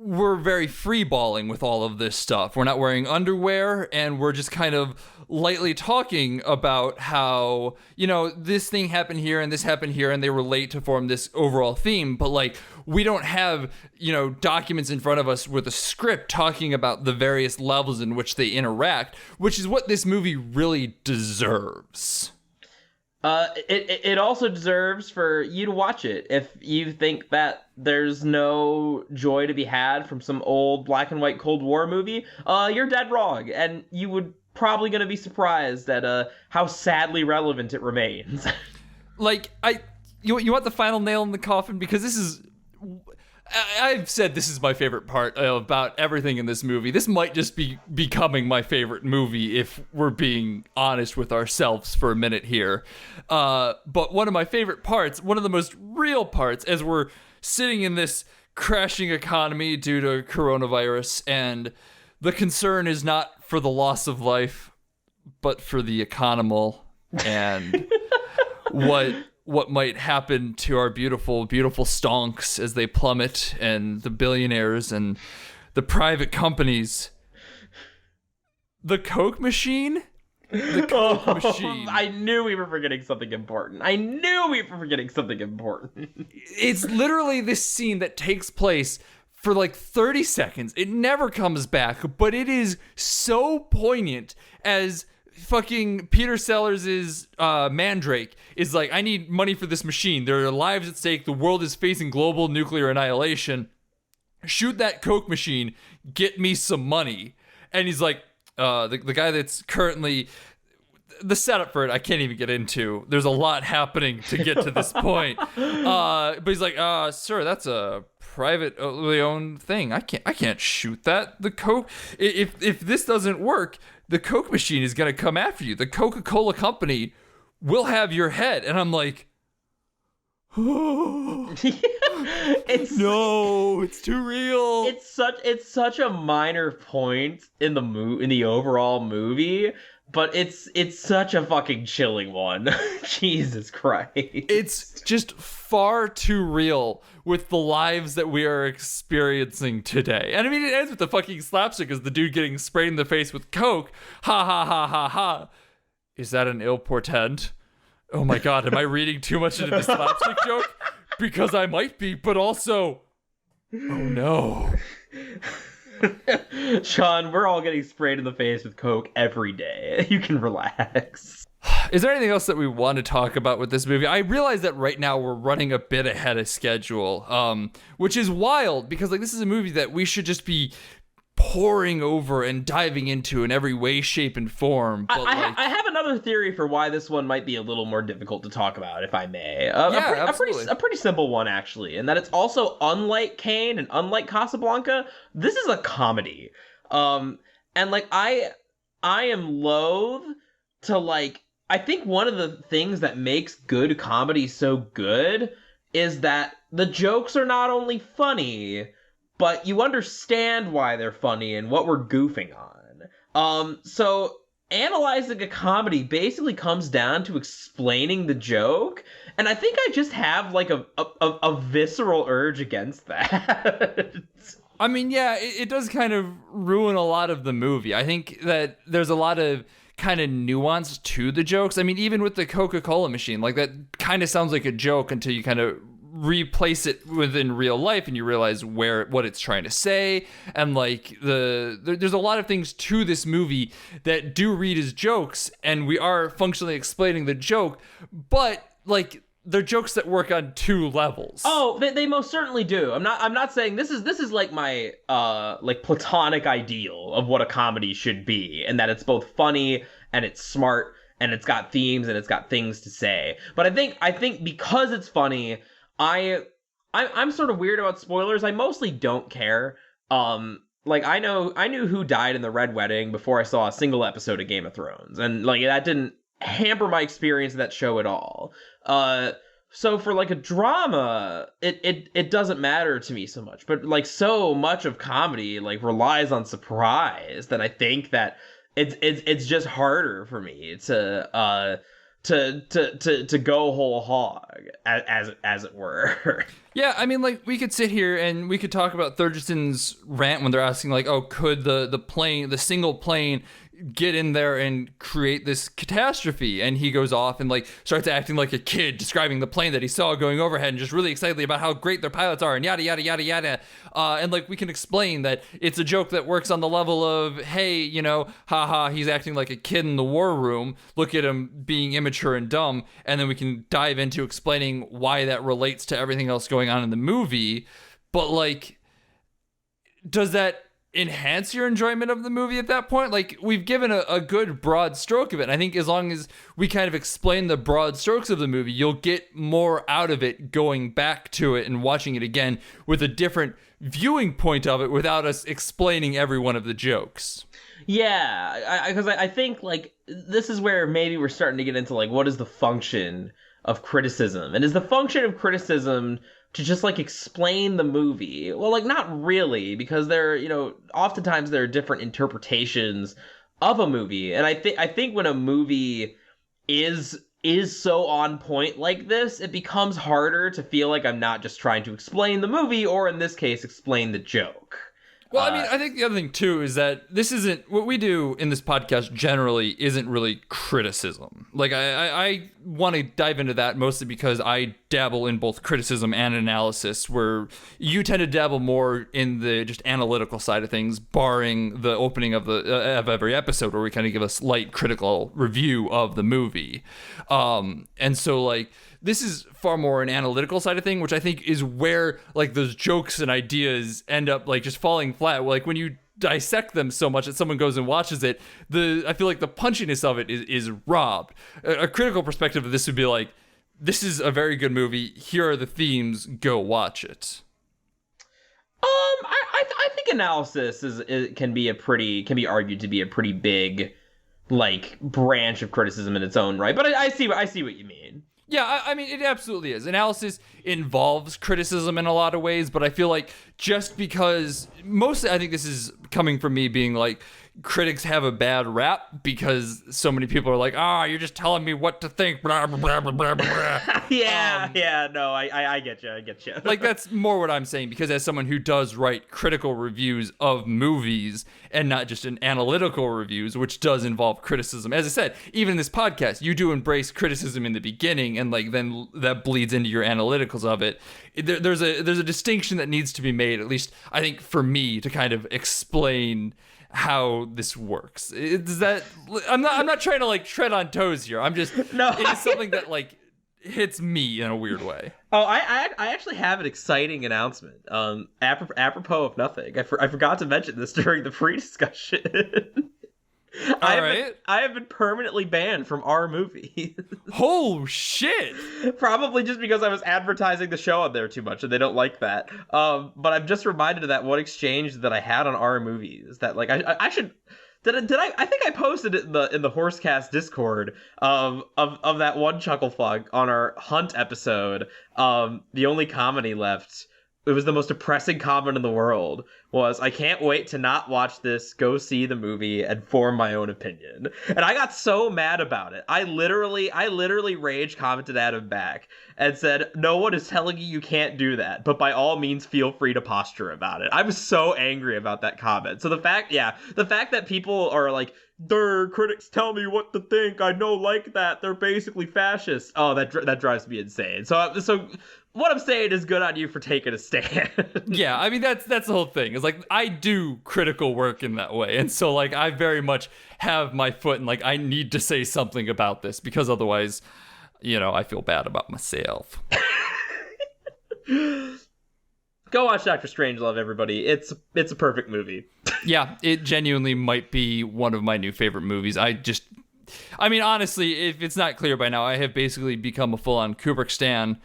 Speaker 1: we're very free-balling with all of this stuff. We're not wearing underwear, and we're just kind of lightly talking about how, you know, this thing happened here and this happened here, and they relate to form this overall theme. But, like, we don't have, you know, documents in front of us with a script talking about the various levels in which they interact, which is what this movie really deserves.
Speaker 2: It also deserves for you to watch it. If you think that there's no joy to be had from some old black and white Cold War movie, you're dead wrong, and you would probably gonna be surprised at how sadly relevant it remains.
Speaker 1: Like, you want the final nail in the coffin? Because this is... I've said this is my favorite part about everything in this movie. This might just be becoming my favorite movie if we're being honest with ourselves for a minute here. But one of my favorite parts, one of the most real parts, as we're sitting in this crashing economy due to coronavirus, and the concern is not for the loss of life, but for the economy and what might happen to our beautiful, beautiful stonks as they plummet, and the billionaires and the private companies. The Coke machine? The Coke machine.
Speaker 2: I knew we were forgetting something important.
Speaker 1: It's literally this scene that takes place for like 30 seconds. It never comes back, but it is so poignant as fucking Peter Sellers' Mandrake is like, I need money for this machine. There are lives at stake. The world is facing global nuclear annihilation. Shoot that Coke machine. Get me some money. And he's like, the guy that's currently... The setup for it, I can't even get into. There's a lot happening to get to this point. But he's like, sir, that's a privately owned thing. I can't shoot that. The Coke... If this doesn't work... The Coke machine is going to come after you. The Coca-Cola company will have your head. And I'm like, no, it's too real.
Speaker 2: It's such a minor point in the overall movie, but it's such a fucking chilling one. Jesus Christ.
Speaker 1: It's just far too real with the lives that we are experiencing today. And I mean, it ends with the fucking slapstick as the dude getting sprayed in the face with Coke. Ha ha ha ha ha. Is that an ill portent? Oh my god, am I reading too much into this slapstick joke? Because I might be, but also, oh no.
Speaker 2: Sean, we're all getting sprayed in the face with Coke every day. You can relax.
Speaker 1: Is there anything else that we want to talk about with this movie? I realize that right now we're running a bit ahead of schedule, which is wild because like this is a movie that we should just be pouring over and diving into in every way, shape, and form. But
Speaker 2: I have another theory for why this one might be a little more difficult to talk about, if I may.
Speaker 1: Absolutely.
Speaker 2: A pretty simple one, actually, and that it's also, unlike Kane and unlike Casablanca, this is a comedy. And like I am loath to like. I think one of the things that makes good comedy so good is that the jokes are not only funny, but you understand why they're funny and what we're goofing on. So analyzing a comedy basically comes down to explaining the joke, and I think I just have like a visceral urge against that.
Speaker 1: I mean, yeah, it does kind of ruin a lot of the movie. I think that there's a lot of kind of nuance to the jokes. I mean, even with the Coca-Cola machine, like that kind of sounds like a joke until you kind of replace it within real life and you realize what it's trying to say. And like there's a lot of things to this movie that do read as jokes, and we are functionally explaining the joke, but like they're jokes that work on two levels.
Speaker 2: Oh, they most certainly do. I'm not saying this is like my like platonic ideal of what a comedy should be, and that it's both funny and it's smart and it's got themes and it's got things to say. But I think because it's funny, I'm sort of weird about spoilers. I mostly don't care. Like I knew who died in the Red Wedding before I saw a single episode of Game of Thrones, and like that didn't hamper my experience of that show at all. So for like a drama, it doesn't matter to me so much. But like so much of comedy like relies on surprise that I think that it's just harder for me to go whole hog, as it were.
Speaker 1: Yeah, I mean, like, we could sit here and we could talk about Thurgerson's rant when they're asking, like, oh, could the single plane get in there and create this catastrophe? And he goes off and, like, starts acting like a kid, describing the plane that he saw going overhead and just really excited about how great their pilots are and yada, yada, yada, yada. And, like, we can explain that it's a joke that works on the level of, hey, you know, haha, he's acting like a kid in the war room. Look at him being immature and dumb. And then we can dive into explaining why that relates to everything else going on in the movie. But, like, does that enhance your enjoyment of the movie at that point? Like, we've given a good broad stroke of it. And I think as long as we kind of explain the broad strokes of the movie, you'll get more out of it going back to it and watching it again with a different viewing point of it without us explaining every one of the jokes.
Speaker 2: Yeah, because I think, like, this is where maybe we're starting to get into, like, what is the function of criticism? And is the function of criticism to just, like, explain the movie? Well, like, not really, because oftentimes there are different interpretations of a movie. And I think when a movie is so on point like this, it becomes harder to feel like I'm not just trying to explain the movie, or in this case, explain the joke.
Speaker 1: Well, I mean, I think the other thing, too, is that this isn't, what we do in this podcast generally isn't really criticism. Like, I want to dive into that mostly because I dabble in both criticism and analysis, where you tend to dabble more in the just analytical side of things, barring the opening of every episode where we kind of give a slight critical review of the movie. And so, like, this is far more an analytical side of thing, which I think is where, like, those jokes and ideas end up, like, just falling flat. Like, when you dissect them so much that someone goes and watches it, I feel like the punchiness of it is robbed. A critical perspective of this would be like, this is a very good movie. Here are the themes. Go watch it.
Speaker 2: I think analysis can be argued to be a pretty big, like, branch of criticism in its own right. But I see what you mean.
Speaker 1: Yeah, I mean, it absolutely is. Analysis involves criticism in a lot of ways, but I feel like just because, mostly I think this is coming from me being like, critics have a bad rap because so many people are like, you're just telling me what to think, blah, blah, blah, blah, blah, blah.
Speaker 2: I get you.
Speaker 1: Like, that's more what I'm saying, because as someone who does write critical reviews of movies and not just an analytical reviews, which does involve criticism. As I said, even in this podcast, you do embrace criticism in the beginning, and, like, then that bleeds into your analyticals of it. There's a distinction that needs to be made, at least I think for me, to kind of explain how this works. Is that, I'm not trying to, like, tread on toes here. I'm just,
Speaker 2: no,
Speaker 1: it is something that, like, hits me in a weird way.
Speaker 2: Oh, I actually have an exciting announcement. Apropos of nothing, I forgot to mention this during the pre-discussion. I have been permanently banned from our movie.
Speaker 1: Oh shit!
Speaker 2: Probably just because I was advertising the show on there too much, and they don't like that. But I'm just reminded of that one exchange that I had on our movies. That, like, I should. Did I? I think I posted it in the Horsecast Discord of that one chuckle fuck on our Hunt episode. The only comedy left. It was the most depressing comment in the world. Was, I can't wait to not watch this, go see the movie, and form my own opinion. And I got so mad about it. I literally rage commented at him back and said, no one is telling you can't do that, but by all means feel free to posture about it. I was so angry about that comment. So the fact that people are like, their critics tell me what to think, I know like that, they're basically fascists. Oh, that drives me insane. So what I'm saying is good on you for taking a stand.
Speaker 1: Yeah, I mean, that's the whole thing. It's like, I do critical work in that way. And so, like, I very much have my foot in, like, I need to say something about this, because otherwise, I feel bad about myself.
Speaker 2: Go watch Dr. Strangelove, everybody. It's a perfect movie.
Speaker 1: Yeah, it genuinely might be one of my new favorite movies. I mean, honestly, if it's not clear by now, I have basically become a full-on Kubrick stan.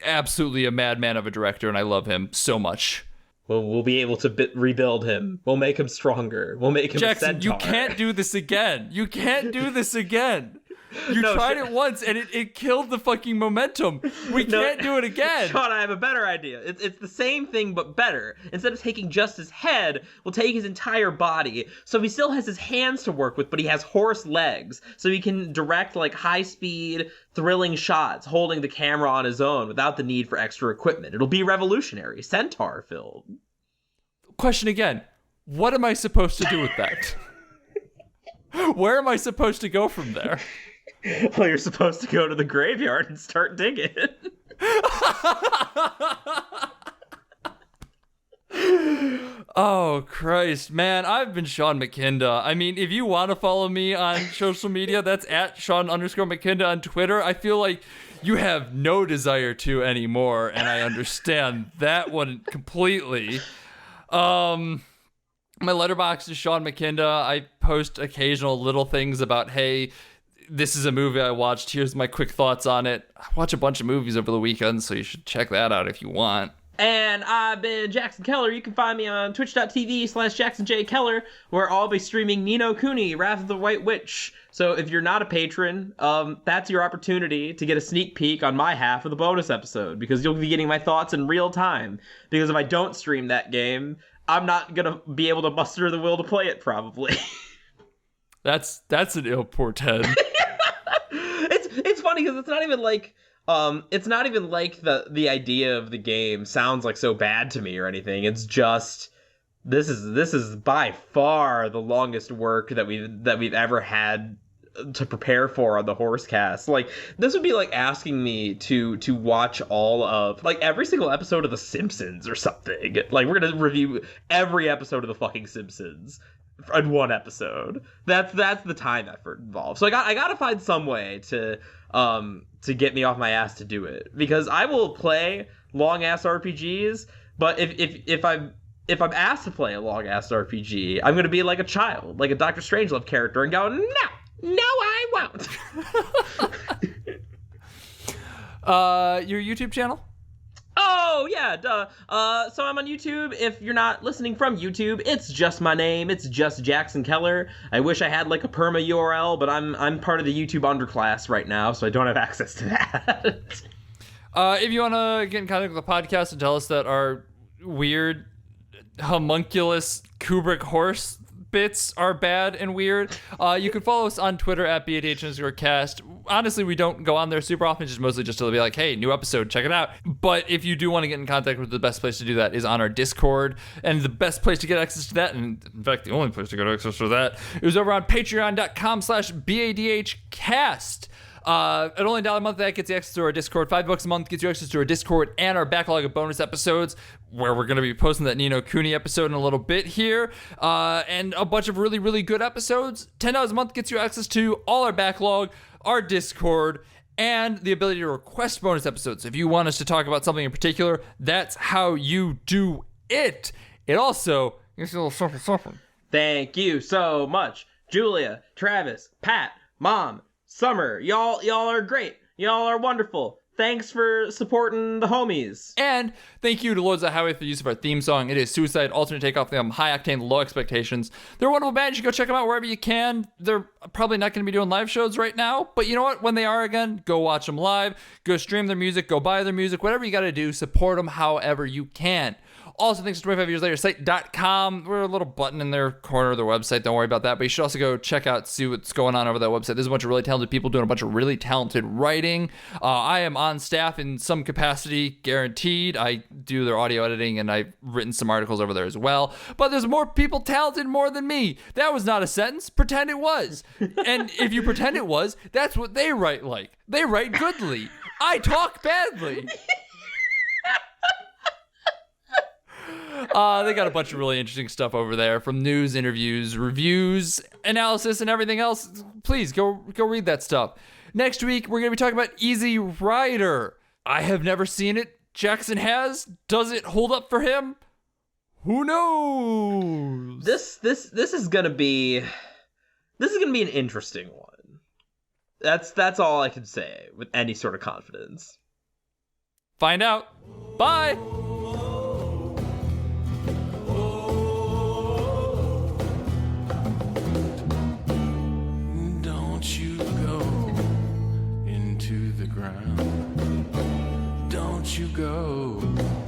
Speaker 1: Absolutely a madman of a director, and I love him so much.
Speaker 2: Well, we'll be able to rebuild him. We'll make him stronger. We'll make him
Speaker 1: Jackson,
Speaker 2: a centaur.
Speaker 1: You can't do this again. You can't do this again. You
Speaker 2: No,
Speaker 1: tried it once, and it killed the fucking momentum. We can't do it again.
Speaker 2: Sean, I have a better idea. It's the same thing, but better. Instead of taking just his head, we'll take his entire body. So he still has his hands to work with, but he has horse legs. So he can direct, like, high-speed, thrilling shots, holding the camera on his own without the need for extra equipment. It'll be revolutionary. Centaur film.
Speaker 1: Question again. What am I supposed to do with that? Where am I supposed to go from there?
Speaker 2: Well, you're supposed to go to the graveyard and start digging.
Speaker 1: Oh, Christ. Man, I've been Sean McKinda. I mean, if you want to follow me on social media, that's at Sean_McKinda on Twitter. I feel like you have no desire to anymore, and I understand that one completely. My letterbox is Sean McKinda. I post occasional little things about, hey, this is a movie I watched. Here's my quick thoughts on it. I watch a bunch of movies over the weekend, so you should check that out if you want.
Speaker 2: And I've been Jackson Keller. You can find me on twitch.tv/JacksonJKeller, where I'll be streaming Ni no Kuni, Wrath of the White Witch. So if you're not a patron, that's your opportunity to get a sneak peek on my half of the bonus episode, because you'll be getting my thoughts in real time. Because if I don't stream that game, I'm not going to be able to muster the will to play it, probably.
Speaker 1: That's an ill portent.
Speaker 2: It's funny because it's not even like the idea of the game sounds like so bad to me or anything. It's just this is by far the longest work that we've ever had to prepare for on the Horsecast. Like, this would be like asking me to watch all of, like, every single episode of The Simpsons or something. Like, we're gonna review every episode of the fucking Simpsons in one episode. That's the time effort involved. So I gotta find some way to get me off my ass to do it, because I will play long ass RPGs, but if I'm asked to play a long ass RPG, I'm gonna be like a child, like a Dr. Strangelove character, and go, no, I won't.
Speaker 1: Your YouTube channel?
Speaker 2: Oh, yeah, duh. So I'm on YouTube. If you're not listening from YouTube, it's just my name. It's just Jackson Keller. I wish I had, like, a perma URL, but I'm part of the YouTube underclass right now, so I don't have access to that.
Speaker 1: If you want to get in contact with the podcast and tell us that our weird, homunculus Kubrick horse bits are bad and weird, you can follow us on Twitter at BADH_cast. Honestly, we don't go on there super often, just mostly just to be like, hey, new episode, check it out. But if you do want to get in contact with, the best place to do that is on our Discord. And the best place to get access to that, and in fact, the only place to get access to that, is over on patreon.com/BADHcast. At only $1 a month, that gets you access to our Discord. $5 a month gets you access to our Discord and our backlog of bonus episodes, where we're going to be posting that Ni no Kuni episode in a little bit here, and a bunch of really, really good episodes. $10 a month gets you access to all our backlog, our Discord, and the ability to request bonus episodes. If you want us to talk about something in particular, that's how you do it. It also gets you a little something.
Speaker 2: Thank you so much, Julia, Travis, Pat, Mom, Summer. Y'all are great. Y'all are wonderful. Thanks for supporting the homies.
Speaker 1: And thank you to Lords of the Highway for the use of our theme song. It is Suicide, alternate takeoff them, high octane, low expectations. They're a wonderful band. You should go check them out wherever you can. They're probably not going to be doing live shows right now, but you know what? When they are again, go watch them live. Go stream their music. Go buy their music. Whatever you got to do, support them however you can. Also, thanks to 25 Years Later site.com. We're a little button in their corner of their website. Don't worry about that. But you should also go check out, see what's going on over that website. There's a bunch of really talented people doing a bunch of really talented writing. I am on staff in some capacity, guaranteed. I do their audio editing, and I've written some articles over there as well. But there's more people talented more than me. That was not a sentence. Pretend it was. And if you pretend it was, that's what they write like. They write goodly. I talk badly. They got a bunch of really interesting stuff over there, from news, interviews, reviews, analysis, and everything else. Please go read that stuff. Next week, we're going to be talking about Easy Rider. I have never seen it. Jackson has. Does it hold up for him? Who knows?
Speaker 2: This is gonna be an interesting one. That's all I can say with any sort of confidence.
Speaker 1: Find out. Bye. Don't you go.
Speaker 3: ground. Don't you go.